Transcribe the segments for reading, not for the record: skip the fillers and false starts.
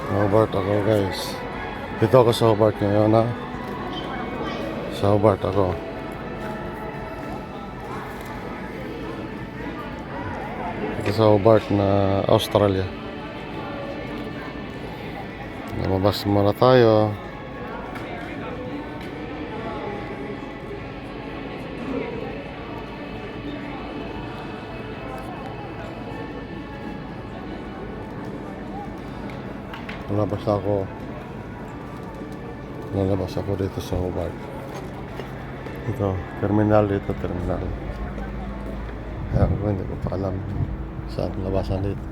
Hobart ako guys. Dito ako sa Hobart ngayon ha. Sa Hobart ako. Dito sa Hobart na Australia. Lumabas muna tayo. Lalabas ako dito sa Hobart. Ito, terminal dito, terminal. Kaya ako hindi ko pa alam saan labasan dito.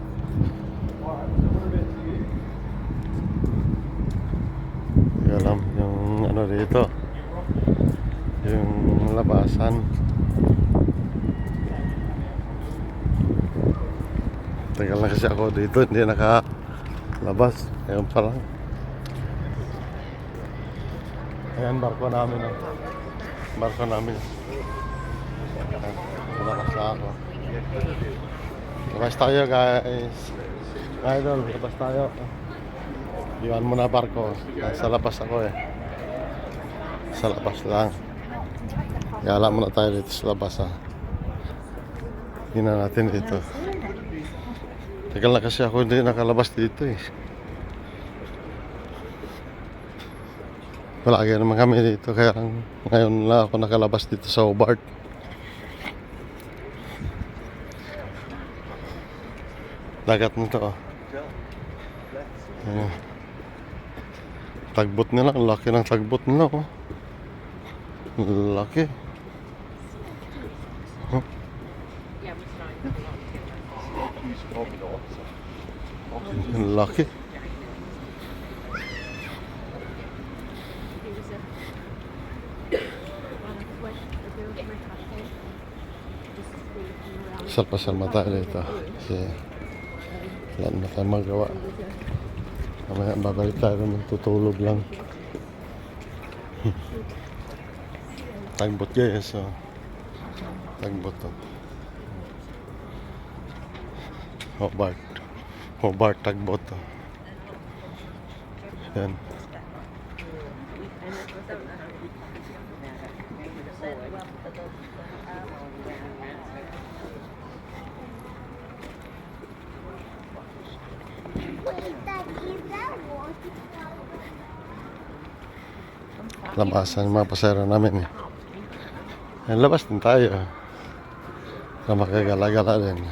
Hindi ko alam yung ano dito, yung labasan. Tagal na kasi ako dito, hindi nakalabas. Ngayon pa lang. Ayan, barko namin. Barko namin. Malakas na ako. Labas tayo guys. Idol, labas tayo. Iwan mo na barko. Sa labas ako eh. Sa labas lang. Yala muna tayo dito sa labas ha. Tingnan natin dito. Tagal na kasi ako hindi nakalabas dito eh. Palagi naman kami dito, kaya ngayon lang ako nakalabas dito sa Hobart. Dagat nito oh. Ayan. Tagbot nila, ang laki ng tagbot nila oh. Laki. Huh? Laki. Pasal-pasal mata dito kasi wala na tayo magawa. Mamaya babalik tayo naman, tutulog lang. Tagbot guys so. Tagbot to Hobart tagbot to. Yan. Labasan yung mga pasero namin eh. Ay, labas din tayo na makagala-gala din.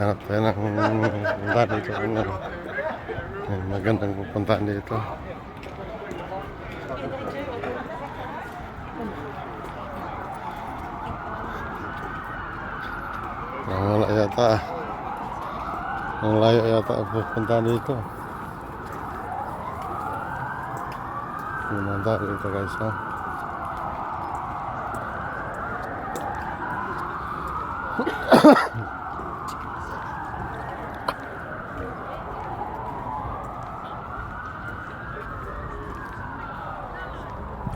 Hanap tayo ng puntahan dito kung ano. Magandang pupuntahan dito. Wala yata. Ang layo yata pupuntahan dito. Pumunta dito guys ha.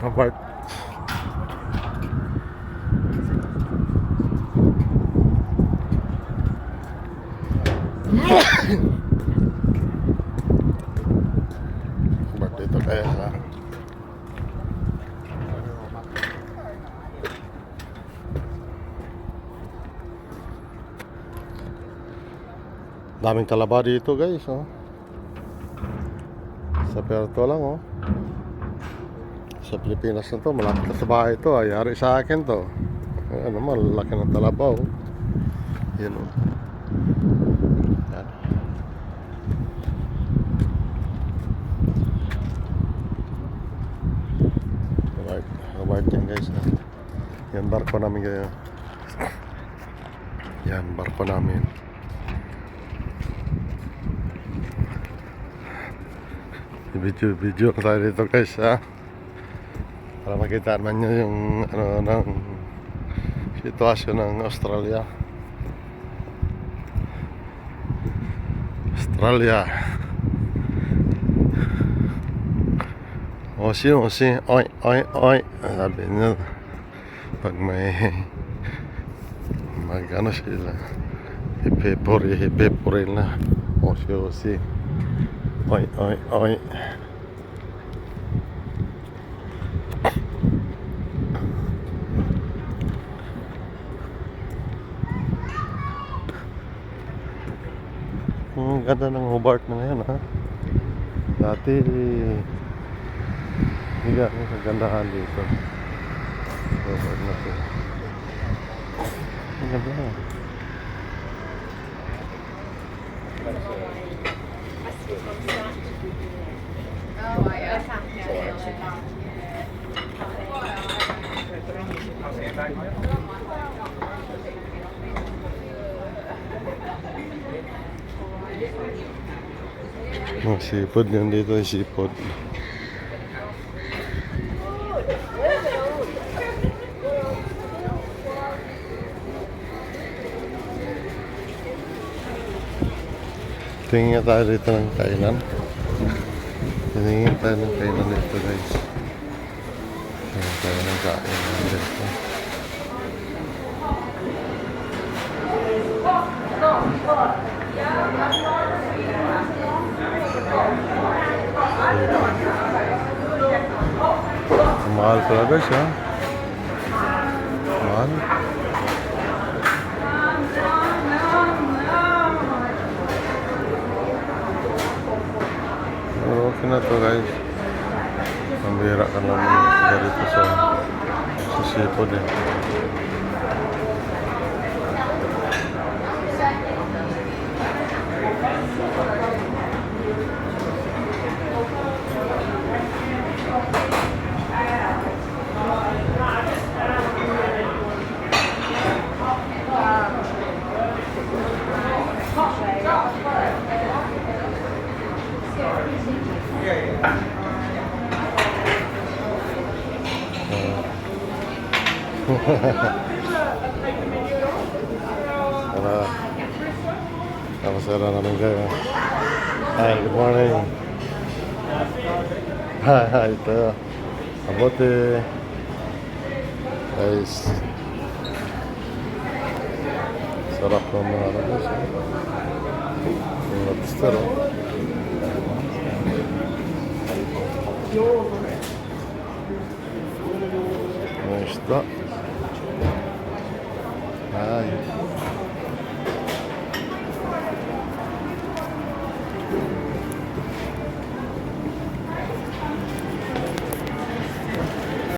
Hobart. Hobart dito kaya ha. Daming talaba dito guys oh. Sa Puerto lang oh. Sa Pilipinas na to, malapit na sa bahay to. Ayari sa akin to. Ano naman, laki ng talaba oh. Yan oh. Yan. Hobart yan guys ha. Yan barko namin kayo. Yan barko namin. Video tayo dito guys ha. Para makita naman nyo yung ano ng sitwasyon ng Australia. Osi, oy, oy, oy. Sabi nyo, pag may Nag-ano sila. Ipepore na. Osi. Oy. Ganda ng Hobart na ngayon, ha? Dati, hindi ganun kagandahan dito. Hobart na to. Ang ganda na. Mga sipod yan dito, sipod. Tingin tayo dito ng kainan. Tingin tayo ng kainan dito, guys. Tingin tayo ng kainan dito. Mahal pala, guys, ha? Mahal. Okay na to, guys. Pambira ka naman dito sa sipod, eh. Tara. Kapasara namin kayo. Hi, good morning. Hi, ito. Abote. Guys. Sarap ng mga rabos. Yung lobster, oh. Mga isda. Ay.